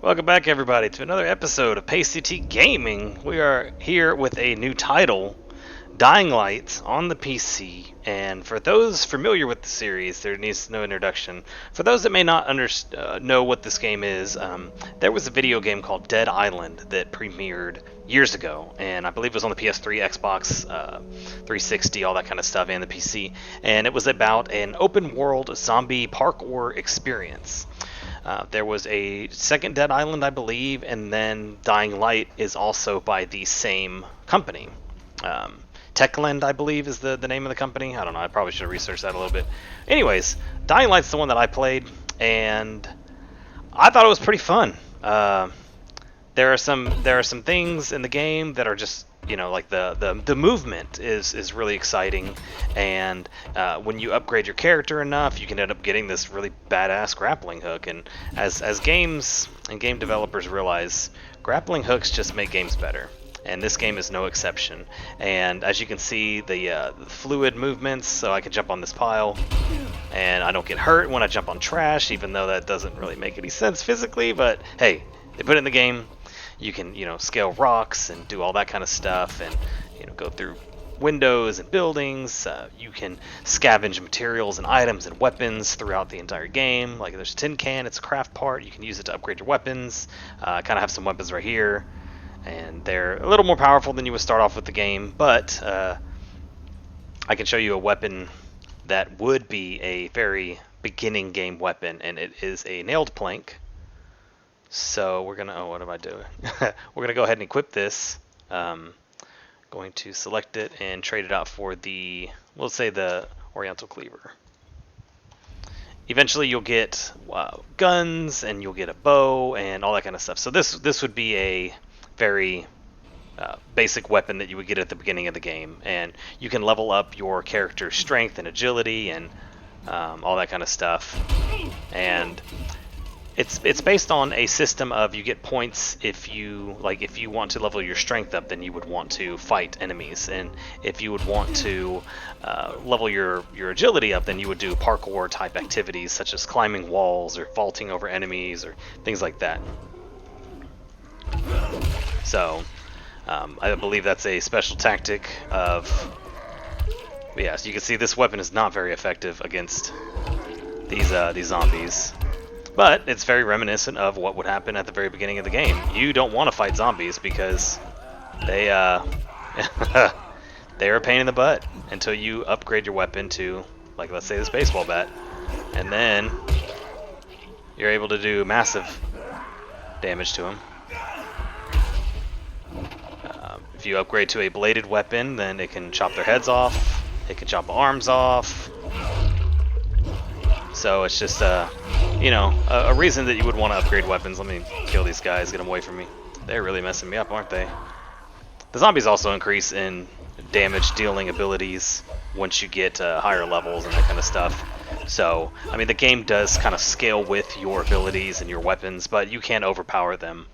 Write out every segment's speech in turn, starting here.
Welcome back, everybody, to another episode of Pasty-T Gaming. We are here with a new title, Dying Light, on the PC. And for those familiar with the series, there needs no introduction. For those that may not know what this game is, there was a video game called Dead Island that premiered years ago, and I believe it was on the PS3, Xbox 360, all that kind of stuff, and the PC. And it was about an open-world zombie parkour experience. There was a second Dead Island, I believe, and then Dying Light is also by the same company. Techland, I believe, is the name of the company. I don't know. I probably should have researched that a little bit. Anyways, Dying Light's the one that I played, and I thought it was pretty fun. There are some things in the game that are just, you know, like the movement is really exciting, and when you upgrade your character enough, you can end up getting this really badass grappling hook. And as games and game developers realize, grappling hooks just make games better, and this game is no exception. And as you can see, the fluid movements, so I can jump on this pile, and I don't get hurt when I jump on trash, even though that doesn't really make any sense physically. But hey, they put it in the game. You can, scale rocks and do all that kind of stuff, and go through windows and buildings. You can scavenge materials and items and weapons throughout the entire game. Like there's a tin can, it's a craft part. You can use it to upgrade your weapons. I kind of have some weapons right here, and they're a little more powerful than you would start off with the game. But I can show you a weapon that would be a very beginning game weapon, and it is a nailed plank. So we're gonna, what am I doing? We're gonna go ahead and equip this. Going to select it and trade it out for the, we'll say the Oriental Cleaver. Eventually you'll get guns, and you'll get a bow and all that kind of stuff. So this would be a very basic weapon that you would get at the beginning of the game, and you can level up your character's strength and agility and all that kind of stuff. And it's based on a system of, you get points if you want to level your strength up, then you would want to fight enemies, and if you would want to level your agility up, then you would do parkour type activities such as climbing walls or vaulting over enemies or things like that. So I believe that's a special tactic of, yeah, so you can see this weapon is not very effective against these zombies. But it's very reminiscent of what would happen at the very beginning of the game. You don't want to fight zombies because they they're a pain in the butt until you upgrade your weapon to, like, let's say this baseball bat, and then you're able to do massive damage to them. If you upgrade to a bladed weapon, then it can chop their heads off, it can chop arms off. So it's just a reason that you would want to upgrade weapons. Let me kill these guys, get them away from me. They're really messing me up, aren't they? The zombies also increase in damage dealing abilities once you get higher levels and that kind of stuff. So, I mean, the game does kind of scale with your abilities and your weapons, but you can't overpower them.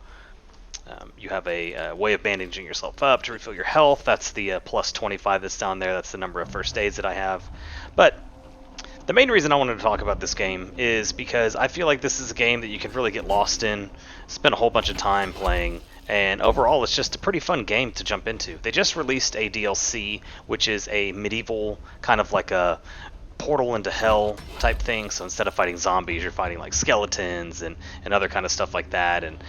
You have a way of bandaging yourself up to refill your health. That's the plus 25 that's down there. That's the number of first aids that I have. But the main reason I wanted to talk about this game is because I feel like this is a game that you can really get lost in, spend a whole bunch of time playing, and overall it's just a pretty fun game to jump into. They just released a DLC, which is a medieval, kind of like a portal into hell type thing. So instead of fighting zombies, you're fighting like skeletons and other kind of stuff like that. And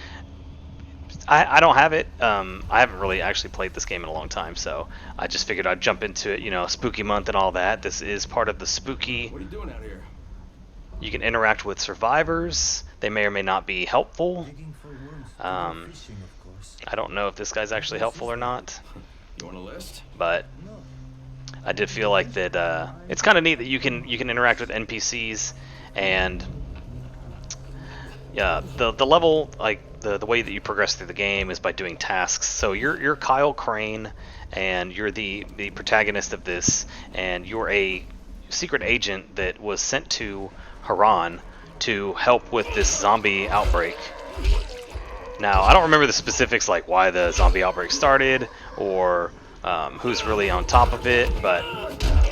I don't have it. I haven't really actually played this game in a long time, so I just figured I'd jump into it. Spooky month and all that. This is part of the spooky. What are you doing out here? You can interact with survivors. They may or may not be helpful. I don't know if this guy's actually helpful or not. You want a list? But I did feel like that it's kind of neat that you can interact with NPCs, and yeah, the level, like the way that you progress through the game is by doing tasks. So you're Kyle Crane, and you're the protagonist of this, and you're a secret agent that was sent to Haran to help with this zombie outbreak. Now, I don't remember the specifics, like why the zombie outbreak started or who's really on top of it, but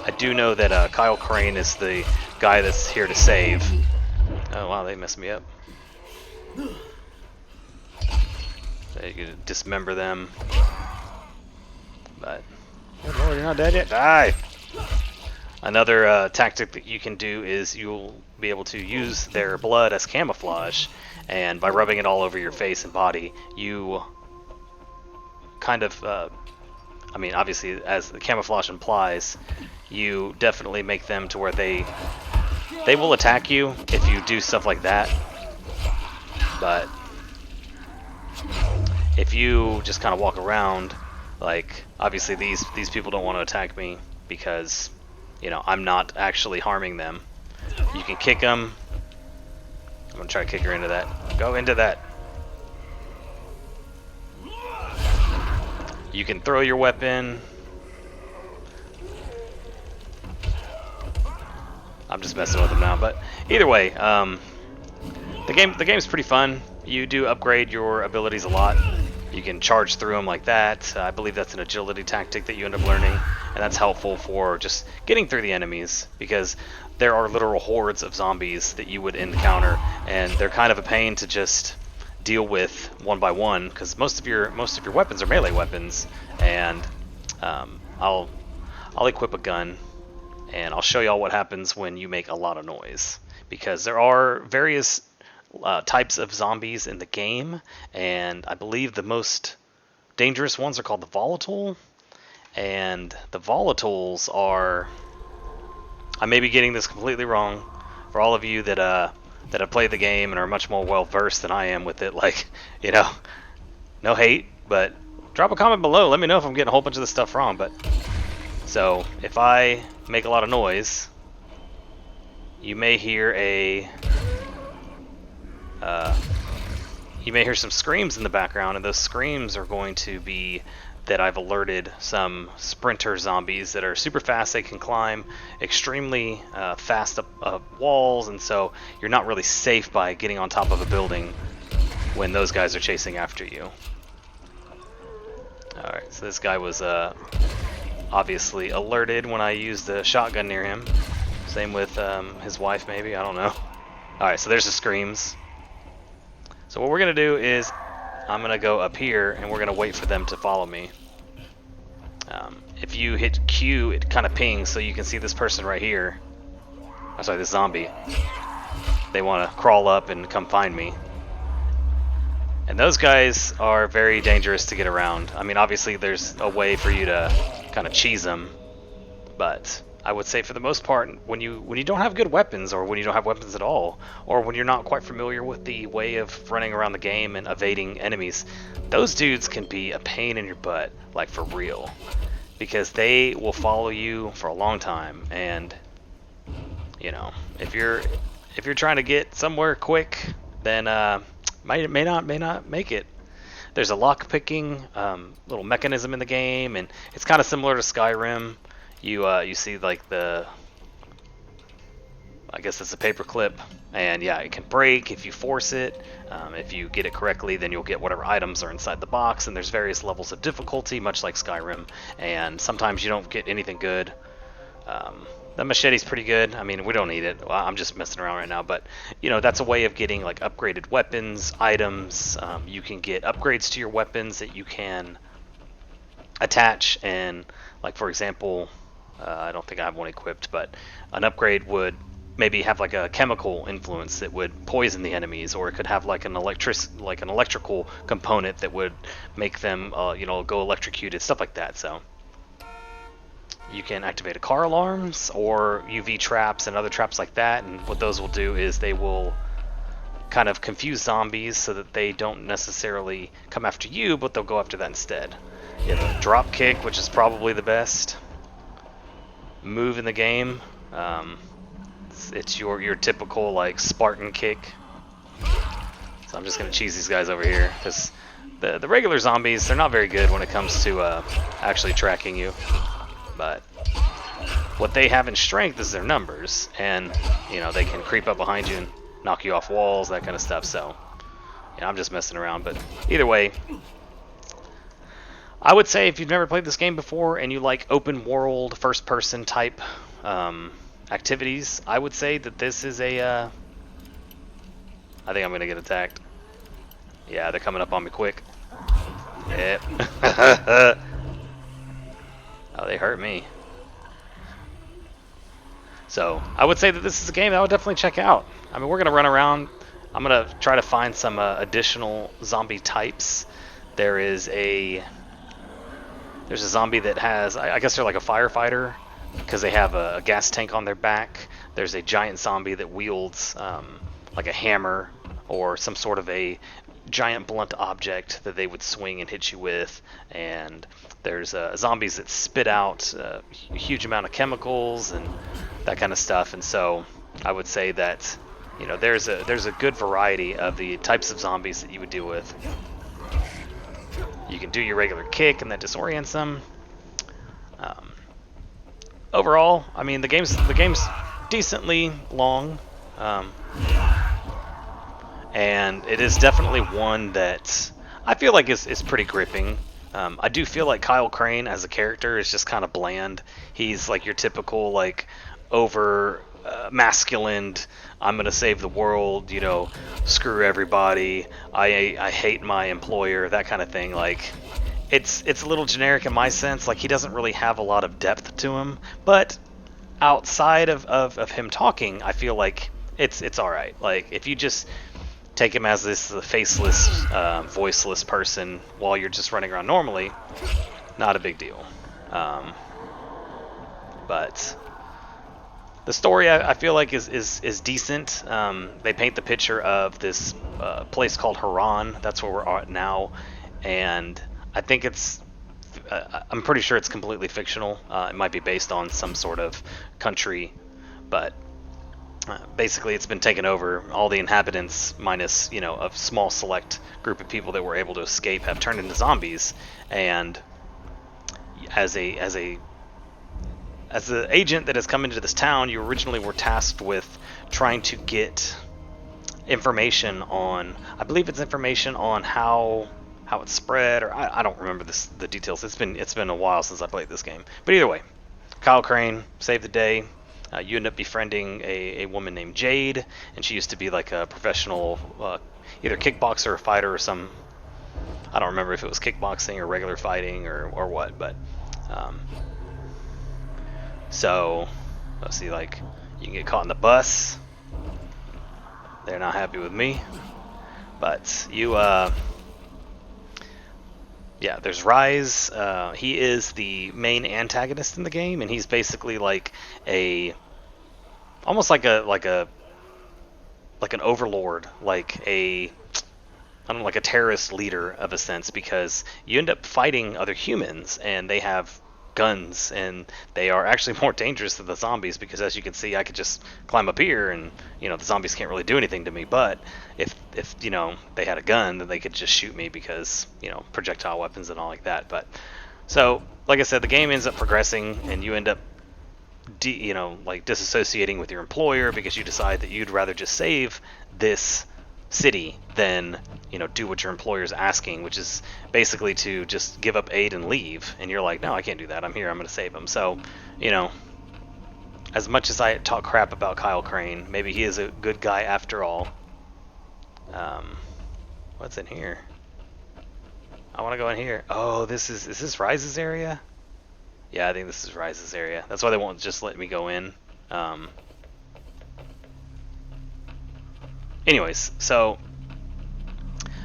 I do know that Kyle Crane is the guy that's here to save. Oh wow, they messed me up. So you can dismember them. But Good lord, you're not dead yet? die. Another tactic that you can do is you'll be able to use their blood as camouflage, and by rubbing it all over your face and body, you kind of, I mean, obviously, as the camouflage implies, you definitely make them to where they will attack you if you do stuff like that. But if you just kind of walk around, like, obviously these people don't want to attack me because, you know, I'm not actually harming them. You can kick them. I'm gonna try to kick her into that. Go into that. You can throw your weapon. I'm just messing with them now, but either way, the game's pretty fun. You do upgrade your abilities a lot. You can charge through them like that. I believe that's an agility tactic that you end up learning, and that's helpful for just getting through the enemies, because there are literal hordes of zombies that you would encounter, and they're kind of a pain to just deal with one by one, because most of your weapons are melee weapons. And I'll equip a gun, and I'll show y'all what happens when you make a lot of noise, because there are various types of zombies in the game, and I believe the most dangerous ones are called the volatile. And the volatiles are, I may be getting this completely wrong for all of you that have played the game and are much more well versed than I am with it. Like, you know, no hate, but drop a comment below. Let me know if I'm getting a whole bunch of this stuff wrong. But so if I make a lot of noise, you may hear some screams in the background, and those screams are going to be that I've alerted some sprinter zombies that are super fast. They can climb extremely fast up walls, and so you're not really safe by getting on top of a building when those guys are chasing after you. Alright, so this guy was obviously alerted when I used the shotgun near him. Same with his wife, maybe, I don't know. Alright, so there's the screams. So what we're going to do is I'm going to go up here, and we're going to wait for them to follow me. If you hit Q, it kind of pings, so you can see this person right here. I'm sorry, this zombie. They want to crawl up and come find me. And those guys are very dangerous to get around. I mean, obviously there's a way for you to kind of cheese them, but I would say for the most part, when you don't have good weapons, or when you don't have weapons at all, or when you're not quite familiar with the way of running around the game and evading enemies, those dudes can be a pain in your butt, like for real, because they will follow you for a long time. And you know, if you're trying to get somewhere quick, then may not make it. There's a lock picking little mechanism in the game, and it's kind of similar to Skyrim. You see like I guess it's a paper clip, and yeah, it can break if you force it. If you get it correctly, then you'll get whatever items are inside the box, and there's various levels of difficulty, much like Skyrim, and sometimes you don't get anything good. The machete's pretty good. I mean, we don't need it. Well, I'm just messing around right now, but you know, that's a way of getting like upgraded weapons, items. You can get upgrades to your weapons that you can attach, and like for example, I don't think I have one equipped, but an upgrade would maybe have like a chemical influence that would poison the enemies, or it could have like an electrical component that would make them you know, go electrocuted, stuff like that. So you can activate a car alarms or UV traps and other traps like that, and what those will do is they will kind of confuse zombies so that they don't necessarily come after you, but they'll go after that instead. You have a drop kick, which is probably the best move in the game. It's your typical like Spartan kick. So I'm just gonna cheese these guys over here, because the regular zombies, they're not very good when it comes to actually tracking you. But what they have in strength is their numbers, and you know, they can creep up behind you and knock you off walls, that kind of stuff. So yeah, I'm just messing around, but either way, I would say if you've never played this game before and you like open world, first person type activities, I would say that this is a I think I'm gonna get attacked. Yeah, they're coming up on me quick. Yep. Oh, they hurt me. So I would say that this is a game that I would definitely check out. I mean, we're gonna run around. I'm gonna try to find some additional zombie types. There is a there's a zombie that has I guess they're like a firefighter because they have a gas tank on their back. There's a giant zombie that wields like a hammer or some sort of a giant blunt object that they would swing and hit you with, and there's zombies that spit out a huge amount of chemicals and that kind of stuff. And so I would say that there's a good variety of the types of zombies that you would deal with. You can do your regular kick and that disorients them. Overall, I mean the game's decently long. And it is definitely one that I feel like is pretty gripping. I do feel like Kyle Crane as a character is just kind of bland. He's like your typical like over masculine. I'm gonna save the world. Screw everybody. I hate my employer. That kind of thing. Like it's a little generic in my sense. Like he doesn't really have a lot of depth to him. But outside of him talking, I feel like it's all right. Like if you just take him as this faceless, voiceless person while you're just running around normally, not a big deal. But the story I feel like is decent. They paint the picture of this place called Haran. That's where we're at now, and I think I'm pretty sure it's completely fictional. It might be based on some sort of country, but basically it's been taken over. All the inhabitants, minus a small select group of people that were able to escape, have turned into zombies. And as the agent that has come into this town, you originally were tasked with trying to get information on, I believe it's information on how it spread, or I don't remember the details. It's been a while since I played this game. But either way, Kyle Crane saved the day. You end up befriending a woman named Jade, and she used to be like a professional, either kickboxer or fighter or some. I don't remember if it was kickboxing or regular fighting or what, but so let's see. Like you can get caught in the bus. They're not happy with me, but you yeah, there's Rise. He is the main antagonist in the game, and he's basically like almost like an overlord, like I don't know, like a terrorist leader of a sense, because you end up fighting other humans, and they have guns, and they are actually more dangerous than the zombies, because as you can see, I could just climb up here, and the zombies can't really do anything to me. But if they had a gun, then they could just shoot me, because projectile weapons and all like that. But so like I said, the game ends up progressing, and you end up like disassociating with your employer, because you decide that you'd rather just save this city than do what your employer's asking, which is basically to just give up aid and leave. And you're like, no, I can't do that. I'm here. I'm going to save him. So as much as I talk crap about Kyle Crane, maybe he is a good guy after all. What's in here? I want to go in here. Oh, is this Rise's area? Yeah, I think this is Rise's area. That's why they won't just let me go in. Anyways, so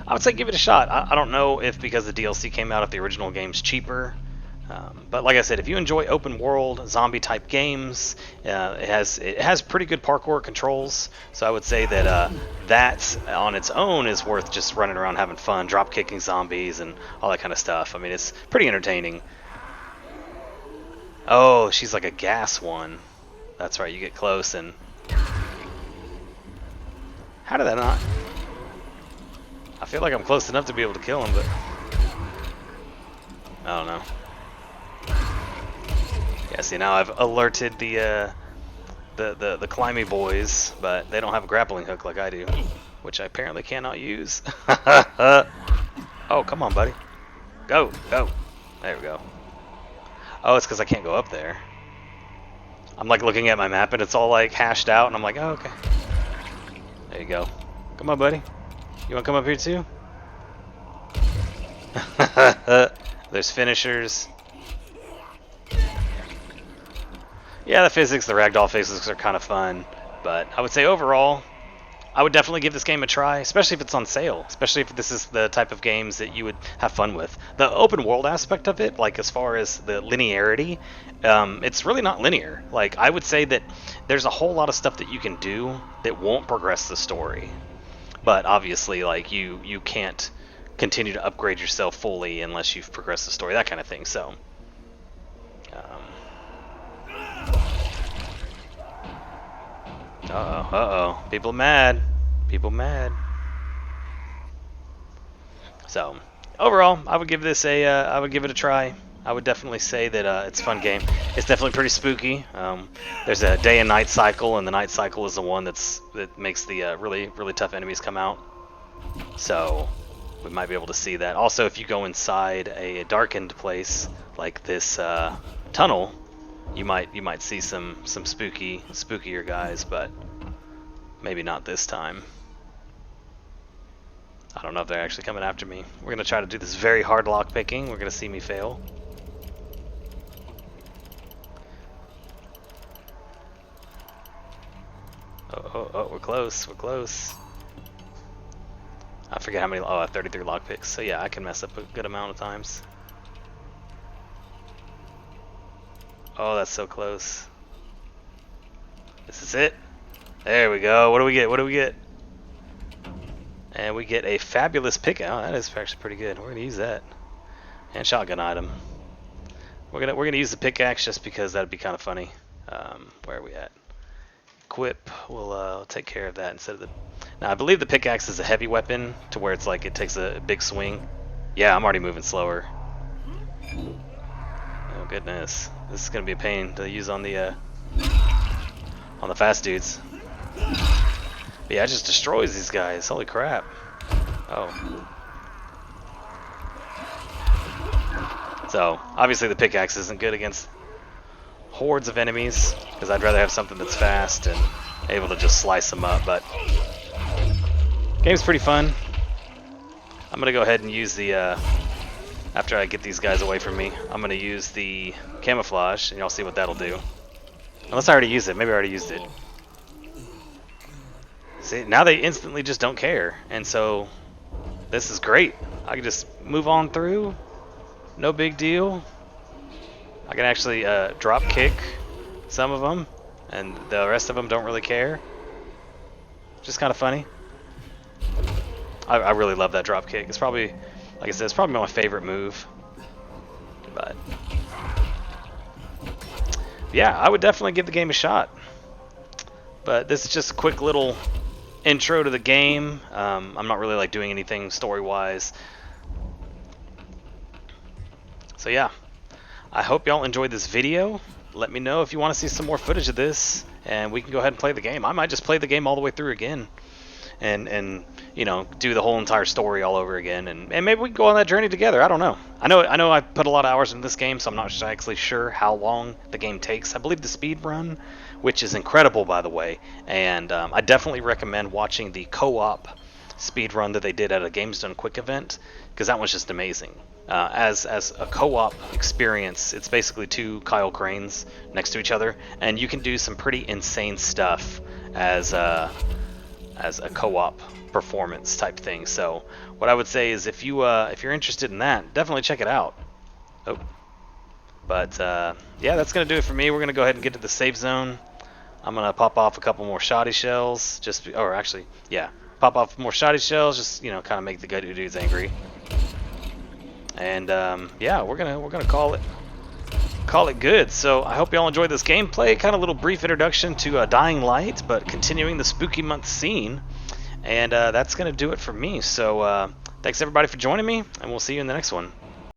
I would say give it a shot. I don't know if because the DLC came out, if the original game's cheaper. But like I said, if you enjoy open world zombie type games, it has pretty good parkour controls. So I would say that that on its own is worth just running around having fun, drop kicking zombies and all that kind of stuff. I mean, it's pretty entertaining. Oh, she's like a gas one. That's right, you get close and... How did that not? I feel like I'm close enough to be able to kill him, but... I don't know. Yeah, see, now I've alerted the climby boys, but they don't have a grappling hook like I do, which I apparently cannot use. Oh, come on, buddy. Go, go. There we go. Oh, it's because I can't go up there. I'm like looking at my map and it's all like hashed out, and I'm like, oh, okay. There you go. Come on, buddy. You want to come up here too? There's finishers. Yeah, the physics, the ragdoll physics are kind of fun, but I would say overall, I would definitely give this game a try, especially if it's on sale, especially if this is the type of games that you would have fun with. The open world aspect of it, like as far as the linearity, it's really not linear. Like, I would say that there's a whole lot of stuff that you can do that won't progress the story. But obviously, like, you can't continue to upgrade yourself fully unless you've progressed the story, that kind of thing. So, uh-oh. People mad. People mad. So, overall, I would give this I would give it a try. I would definitely say that it's a fun game. It's definitely pretty spooky. There's a day and night cycle, and the night cycle is the one that makes the really tough enemies come out. So, we might be able to see that. Also, if you go inside a darkened place like this tunnel, you might see some spookier guys, but maybe not this time. I don't know if they're actually coming after me. We're gonna try to do this very hard lock picking. We're gonna see me fail. Oh, we're close. We're close. I forget how many. Oh, I have 33 lock picks. So yeah, I can mess up a good amount of times. Oh, that's so close. This is it. There we go. What do we get? What do we get? And we get a fabulous pick. Oh, that is actually pretty good. We're gonna use that. And shotgun item. We're gonna use the pickaxe just because that'd be kind of funny. Where are we at? Equip. We'll take care of that instead of the. Now I believe the pickaxe is a heavy weapon to where it's like it takes a big swing. Yeah, I'm already moving slower. Oh goodness, this is gonna be a pain to use on the fast dudes. But yeah, it just destroys these guys. Holy crap. Oh. So, obviously the pickaxe isn't good against hordes of enemies, because I'd rather have something that's fast and able to just slice them up, but game's pretty fun. I'm going to go ahead and use the, after I get these guys away from me, I'm going to use the camouflage, and y'all see what that'll do. Unless I already used it. Maybe I already used it. See, now they instantly just don't care, and so this is great. I can just move on through, no big deal. I can actually drop kick some of them, and the rest of them don't really care. Just kind of funny. I really love that drop kick. It's probably, like I said, it's probably my favorite move. But yeah, I would definitely give the game a shot. But this is just a quick little intro to the game. I'm not really like doing anything story-wise. So yeah, I hope y'all enjoyed this video. Let me know if you want to see some more footage of this, and we can go ahead and play the game. I might just play the game all the way through again, and you know, do the whole entire story all over again, and maybe we can go on that journey together. I don't know. I know I put a lot of hours into this game, so I'm not actually sure how long the game takes. I believe the speed run, which is incredible, by the way, and I definitely recommend watching the co-op speed run that they did at a Games Done Quick event, because that one's just amazing. As a co-op experience, it's basically two Kyle Cranes next to each other, and you can do some pretty insane stuff as a co-op performance type thing. So what I would say is if you're interested in that, definitely check it out. Oh, but yeah, that's gonna do it for me. We're gonna go ahead and get to the safe zone. I'm gonna pop off a couple more shoddy shells, pop off more shoddy shells, just kind of make the good dudes angry. And yeah, we're gonna call it good. So I hope y'all enjoyed this gameplay. Kind of a little brief introduction to Dying Light, but continuing the spooky month scene. And that's gonna do it for me. So thanks everybody for joining me, and we'll see you in the next one.